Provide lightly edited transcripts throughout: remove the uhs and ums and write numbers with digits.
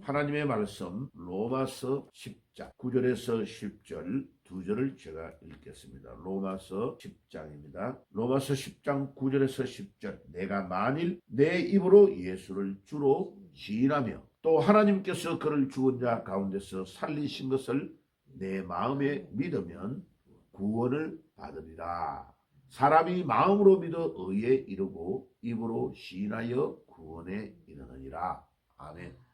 하나님의 말씀 로마서 10장 9절에서 10절 2절을 제가 읽겠습니다. 로마서 10장입니다. 로마서 10장 9절에서 10절 내가 만일 내 입으로 예수를 주로 지인하며 또 하나님께서 그를 죽은 자 가운데서 살리신 것을 내 마음에 믿으면 구원을 받으리라. 사람이 마음으로 믿어 의에 이르고 입으로 시인하여 구원에 이르느니라. 아멘.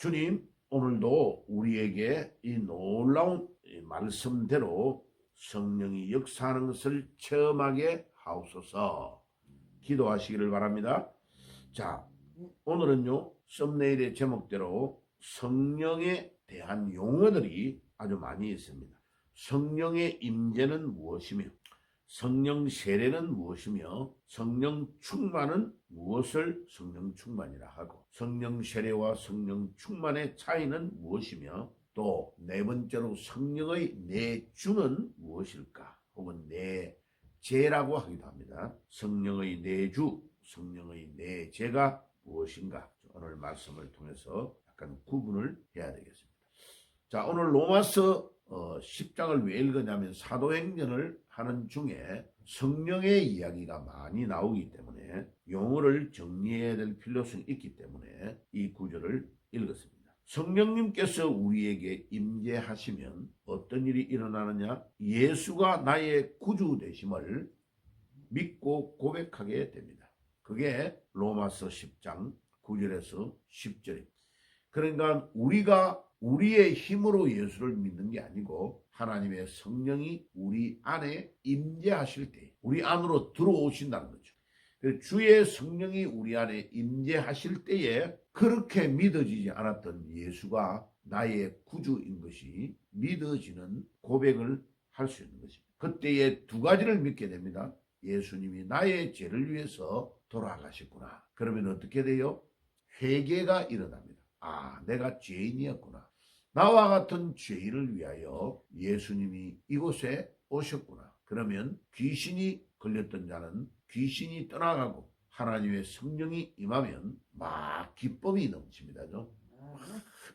주님, 오늘도 우리에게 이 놀라운 말씀대로 성령이 역사하는 것을 체험하게 하옵소서. 기도하시기를 바랍니다. 자, 오늘은요, 썸네일의 제목대로 성령에 대한 용어들이 아주 많이 있습니다. 성령의 임재는 무엇이며, 성령 세례는 무엇이며, 성령 충만은 무엇을 성령 충만이라 하고, 성령 세례와 성령 충만의 차이는 무엇이며, 또 네 번째로 성령의 내주는 무엇일까, 혹은 내재라고 하기도 합니다. 성령의 내주, 성령의 내재가 무엇인가, 오늘 말씀을 통해서 약간 구분을 해야 되겠습니다. 자, 오늘 로마서 10장을 왜 읽었냐면 사도행전을 하는 중에 성령의 이야기가 많이 나오기 때문에 용어를 정리해야 될 필요성이 있기 때문에 이 구절을 읽었습니다. 성령님께서 우리에게 임재하시면 어떤 일이 일어나느냐? 예수가 나의 구주 되심을 믿고 고백하게 됩니다. 그게 로마서 10장 9절에서 10절입니다. 그러니까 우리가 우리의 힘으로 예수를 믿는 게 아니고 하나님의 성령이 우리 안에 임재하실 때 우리 안으로 들어오신다는 거죠. 주의 성령이 우리 안에 임재하실 때에 그렇게 믿어지지 않았던 예수가 나의 구주인 것이 믿어지는 고백을 할 수 있는 것입니다. 그때에 두 가지를 믿게 됩니다. 예수님이 나의 죄를 위해서 돌아가셨구나. 그러면 어떻게 돼요? 회개가 일어납니다. 아, 내가 죄인이었구나. 나와 같은 죄인을 위하여 예수님이 이곳에 오셨구나. 그러면 귀신이 걸렸던 자는 귀신이 떠나가고 하나님의 성령이 임하면 막 기쁨이 넘칩니다.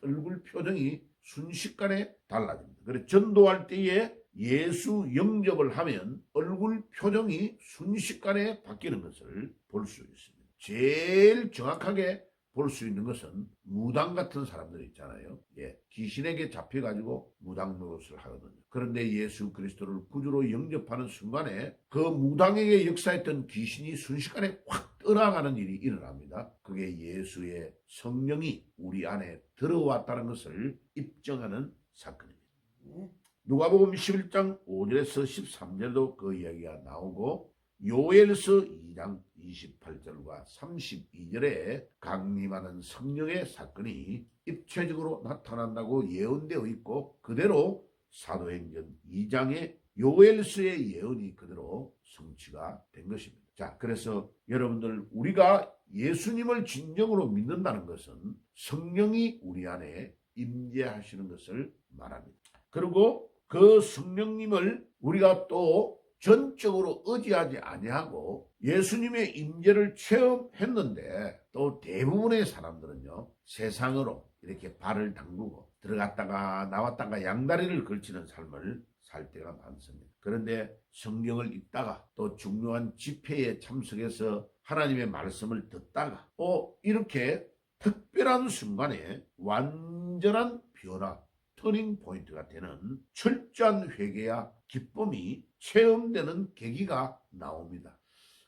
얼굴 표정이 순식간에 달라집니다. 그래서 전도할 때에 예수 영접을 하면 얼굴 표정이 순식간에 바뀌는 것을 볼 수 있습니다. 제일 정확하게 볼 수 있는 것은 무당 같은 사람들 있잖아요. 귀신에게 잡혀가지고 무당 노릇을 하거든요. 그런데 예수 그리스도를 구주로 영접하는 순간에 그 무당에게 역사했던 귀신이 순식간에 확 떠나가는 일이 일어납니다. 그게 예수의 성령이 우리 안에 들어왔다는 것을 입증하는 사건입니다. 누가복음 11장 5절에서 13절도 그 이야기가 나오고 요엘서 2장 28절과 32절에 강림하는 성령의 사건이 입체적으로 나타난다고 예언되어 있고 그대로 사도행전 2장의 요엘서의 예언이 그대로 성취가 된 것입니다. 자, 그래서 여러분들 우리가 예수님을 진정으로 믿는다는 것은 성령이 우리 안에 임재하시는 것을 말합니다. 그리고 그 성령님을 우리가 또 전적으로 의지하지 아니하고 예수님의 임재를 체험했는데 또 대부분의 사람들은요 세상으로 이렇게 발을 담그고 들어갔다가 나왔다가 양다리를 걸치는 삶을 살 때가 많습니다. 그런데 성경을 읽다가 또 중요한 집회에 참석해서 하나님의 말씀을 듣다가 이렇게 특별한 순간에 완전한 변화 터닝 포인트가 되는 철저한 회개와 기쁨이 체험되는 계기가 나옵니다.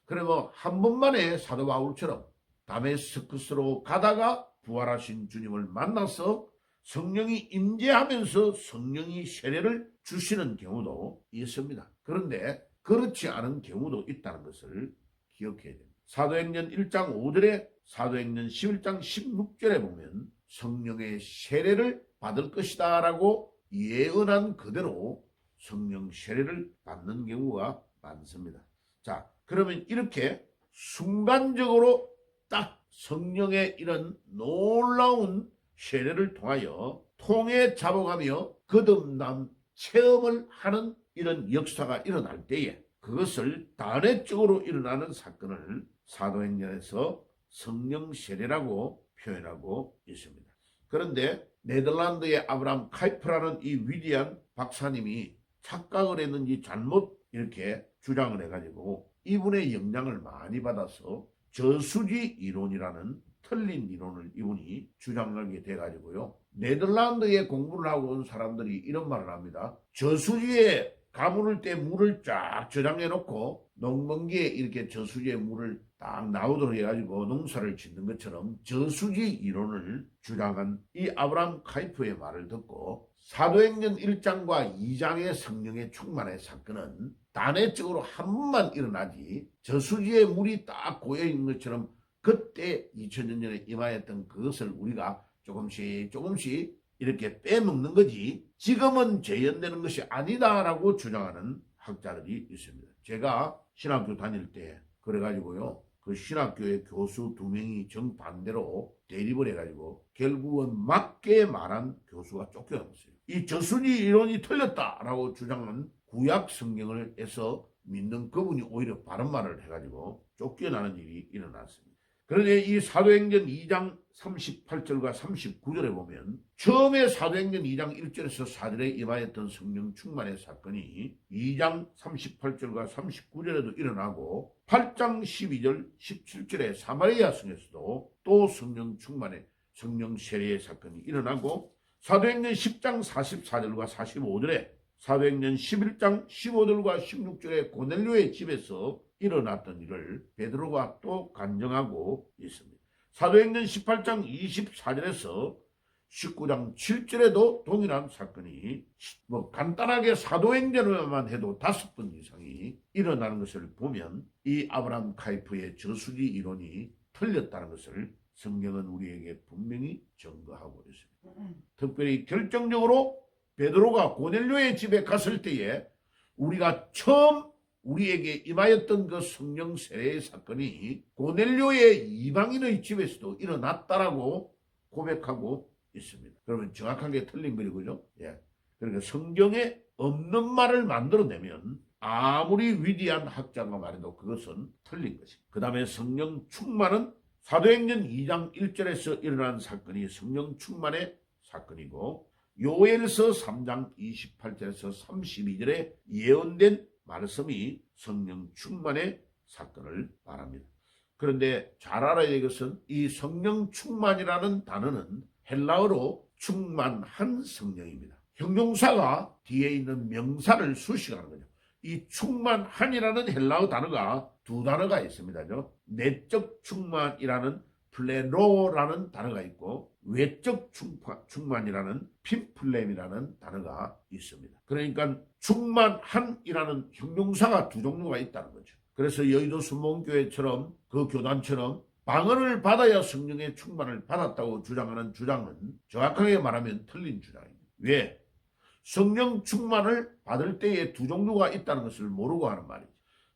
그리고 한 번만에 사도 바울처럼 다메스커스로 가다가 부활하신 주님을 만나서 성령이 임재하면서 성령이 세례를 주시는 경우도 있습니다. 그런데 그렇지 않은 경우도 있다는 것을 기억해야 됩니다. 사도행전 1장 5절에 사도행전 11장 16절에 보면 성령의 세례를 받을 것이다 라고 예언한 그대로 성령 세례를 받는 경우가 많습니다. 자, 그러면 이렇게 순간적으로 딱 성령의 이런 놀라운 세례를 통하여 통에 잡아가며 거듭남 체험을 하는 이런 역사가 일어날 때에 그것을 단회적으로 일어나는 사건을 사도행전에서 성령 세례라고 표현하고 있습니다. 그런데 네덜란드의 아브라함 카이프라는 이 위대한 박사님이 착각을 했는지 잘못 이렇게 주장을 해가지고 이분의 영향을 많이 받아서 저수지 이론이라는 틀린 이론을 이분이 주장하게 돼가지고요. 네덜란드에 공부를 하고 온 사람들이 이런 말을 합니다. 저수지에 가물을 때 물을 쫙 저장해 놓고 농번기에 이렇게 저수지에 물을 딱 나오도록 해가지고 농사를 짓는 것처럼 저수지 이론을 주장한 이 아브라함 카이프의 말을 듣고 사도행전 1장과 2장의 성령의 충만의 사건은 단회적으로 한 번만 일어나지 저수지에 물이 딱 고여있는 것처럼 그때 2000년 전에 임하였던 그것을 우리가 조금씩 이렇게 빼먹는 거지 지금은 재현되는 것이 아니다라고 주장하는 학자들이 있습니다. 제가 신학교 다닐 때 그래가지고요. 그 신학교의 교수 2명이 정반대로 대립을 해가지고 결국은 맞게 말한 교수가 쫓겨났어요. 이 저수지 이론이 틀렸다라고 주장한 구약 성경을 해서 믿는 그분이 오히려 바른 말을 해가지고 쫓겨나는 일이 일어났습니다. 그런데 이 사도행전 2장 38절과 39절에 보면 처음에 사도행전 2장 1절에서 4절에 임하였던 성령 충만의 사건이 2장 38절과 39절에도 일어나고 8장 12절 17절에 사마리아 성에서도 또 성령 충만의 성령 세례의 사건이 일어나고 사도행전 10장 44절과 45절에 사도행전 11장 15절과 16절에 고넬료의 집에서 일어났던 일을 베드로가 또 간증하고 있습니다. 사도행전 18장 24절에서 19장 7절에도 동일한 사건이 간단하게 사도행전만 해도 5번 이상이 일어나는 것을 보면 이 아브라함 카이프의 저수지 이론이 틀렸다는 것을 성경은 우리에게 분명히 증거하고 있습니다. 특별히 결정적으로 베드로가 고넬료의 집에 갔을 때에 우리가 처음 우리에게 임하였던 그 성령 세례의 사건이 고넬료의 이방인의 집에서도 일어났다라고 고백하고 있습니다. 그러면 정확하게 틀린 거죠, 그죠? 예. 그러니까 성경에 없는 말을 만들어내면 아무리 위대한 학자가 말해도 그것은 틀린 것입니다. 그 다음에 성령 충만은 사도행전 2장 1절에서 일어난 사건이 성령 충만의 사건이고 요엘서 3장 28절에서 32절에 예언된 말씀이 성령 충만의 사건을 말합니다. 그런데 잘 알아야 될 것은 이 성령 충만이라는 단어는 헬라어로 충만한 성령입니다. 형용사가 뒤에 있는 명사를 수식하는 거죠. 이 충만한이라는 헬라어 단어가 2단어가 있습니다. 내적 충만이라는 플레로라는 단어가 있고 외적 충만이라는 핀플렘이라는 단어가 있습니다. 그러니까 충만한이라는 형용사가 2종류가 있다는 거죠. 그래서 여의도 순복음교회처럼 그 교단처럼 방언을 받아야 성령의 충만을 받았다고 주장하는 주장은 정확하게 말하면 틀린 주장입니다. 왜? 성령 충만을 받을 때에 2종류가 있다는 것을 모르고 하는 말이죠.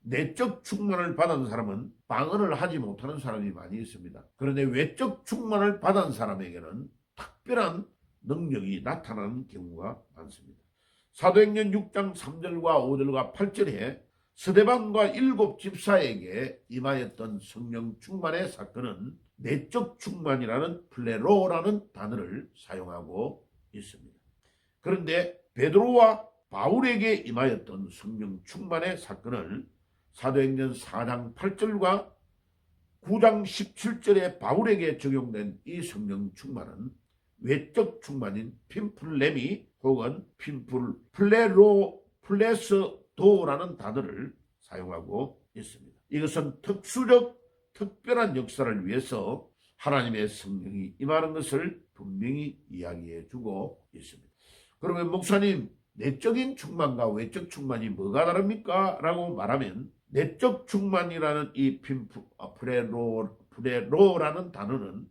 내적 충만을 받은 사람은 방언을 하지 못하는 사람이 많이 있습니다. 그런데 외적 충만을 받은 사람에게는 특별한 능력이 나타나는 경우가 많습니다. 사도행전 6장 3절과 5절과 8절에 스데반과 7 집사에게 임하였던 성령 충만의 사건은 내적 충만이라는 플레로라는 단어를 사용하고 있습니다. 그런데 베드로와 바울에게 임하였던 성령 충만의 사건을 사도행전 4장 8절과 9장 17절에 바울에게 적용된 이 성령 충만은 외적 충만인 핀플렘이 혹은 플레스도라는 단어를 사용하고 있습니다. 이것은 특별한 역사를 위해서 하나님의 성령이 임하는 것을 분명히 이야기해 주고 있습니다. 그러면 목사님, 내적인 충만과 외적 충만이 뭐가 다릅니까? 라고 말하면 내적 충만이라는 이 플레로라는 단어는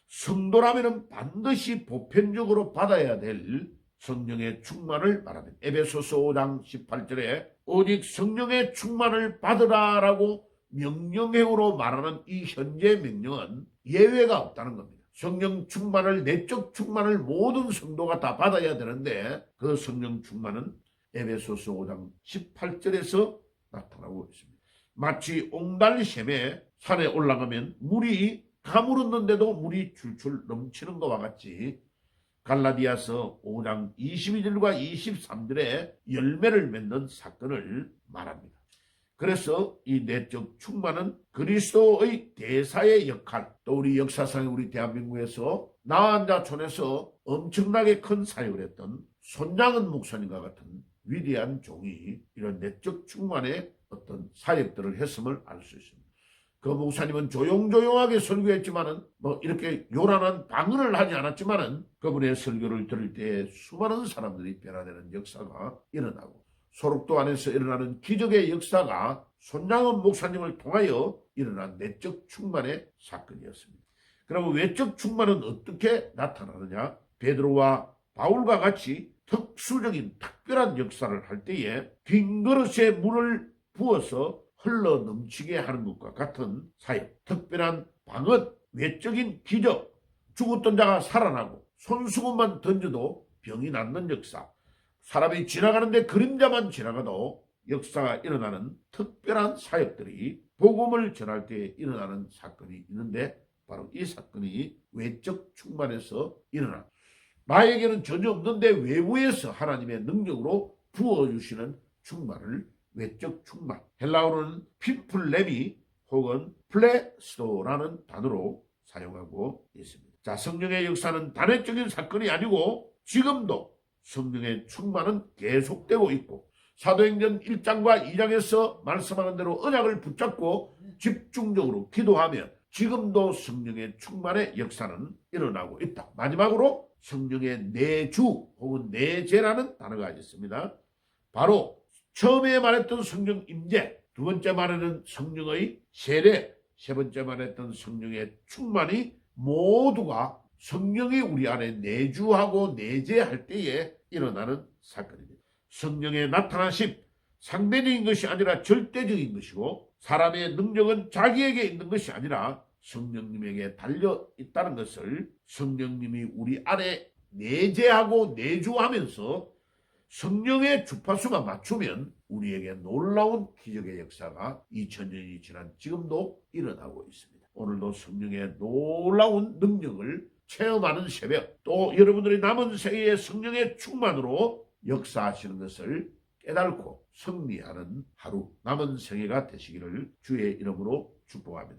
성도라면 반드시 보편적으로 받아야 될 성령의 충만을 말합니다. 에베소서 5장 18절에 오직 성령의 충만을 받으라라고 명령형으로 말하는 이 현재 명령은 예외가 없다는 겁니다. 성령 충만을, 내적 충만을 모든 성도가 다 받아야 되는데 그 성령 충만은 에베소서 5장 18절에서 나타나고 있습니다. 마치 옹달샘에 산에 올라가면 물이 가물었는데도 물이 줄줄 넘치는 것과 같이 갈라디아서 5장 22절과 23절에 열매를 맺는 사건을 말합니다. 그래서 이 내적 충만은 그리스도의 대사의 역할, 또 우리 역사상에 우리 대한민국에서 나한자촌에서 엄청나게 큰 사역을 했던 손장은 목사님과 같은 위대한 종이 이런 내적 충만의 어떤 사역들을 했음을 알 수 있습니다. 그 목사님은 조용조용하게 설교했지만은 이렇게 요란한 방언을 하지 않았지만은 그분의 설교를 들을 때 수많은 사람들이 변화되는 역사가 일어나고 소록도 안에서 일어나는 기적의 역사가 손장원 목사님을 통하여 일어난 내적 충만의 사건이었습니다. 그러면 외적 충만은 어떻게 나타나느냐? 베드로와 바울과 같이 특수적인 특별한 역사를 할 때에 빈 그릇에 물을 부어서 흘러 넘치게 하는 것과 같은 사역, 특별한 방언, 외적인 기적, 죽었던 자가 살아나고 손수건만 던져도 병이 낫는 역사, 사람이 지나가는데 그림자만 지나가도 역사가 일어나는 특별한 사역들이 복음을 전할 때 일어나는 사건이 있는데 바로 이 사건이 외적 충만에서 일어나 나에게는 전혀 없는데 외부에서 하나님의 능력으로 부어주시는 충만을 외적 충만, 헬라어로는 핀플레미 혹은 플레스도라는 단어로 사용하고 있습니다. 자, 성령의 역사는 단회적인 사건이 아니고 지금도 성령의 충만은 계속되고 있고 사도행전 1장과 2장에서 말씀하는 대로 언약을 붙잡고 집중적으로 기도하면 지금도 성령의 충만의 역사는 일어나고 있다. 마지막으로 성령의 내주 혹은 내재라는 단어가 있습니다. 바로 처음에 말했던 성령 임재, 두 번째 말하는 성령의 세례, 세 번째 말했던 성령의 충만이 모두가 성령이 우리 안에 내주하고 내재할 때에 일어나는 사건입니다. 성령의 나타나심, 상대적인 것이 아니라 절대적인 것이고 사람의 능력은 자기에게 있는 것이 아니라 성령님에게 달려 있다는 것을 성령님이 우리 안에 내재하고 내주하면서 성령의 주파수만 맞추면 우리에게 놀라운 기적의 역사가 2000년이 지난 지금도 일어나고 있습니다. 오늘도 성령의 놀라운 능력을 체험하는 새벽, 또 여러분들의 남은 생애의 성령의 충만으로 역사하시는 것을 깨닫고 승리하는 하루, 남은 생애가 되시기를 주의 이름으로 축복합니다.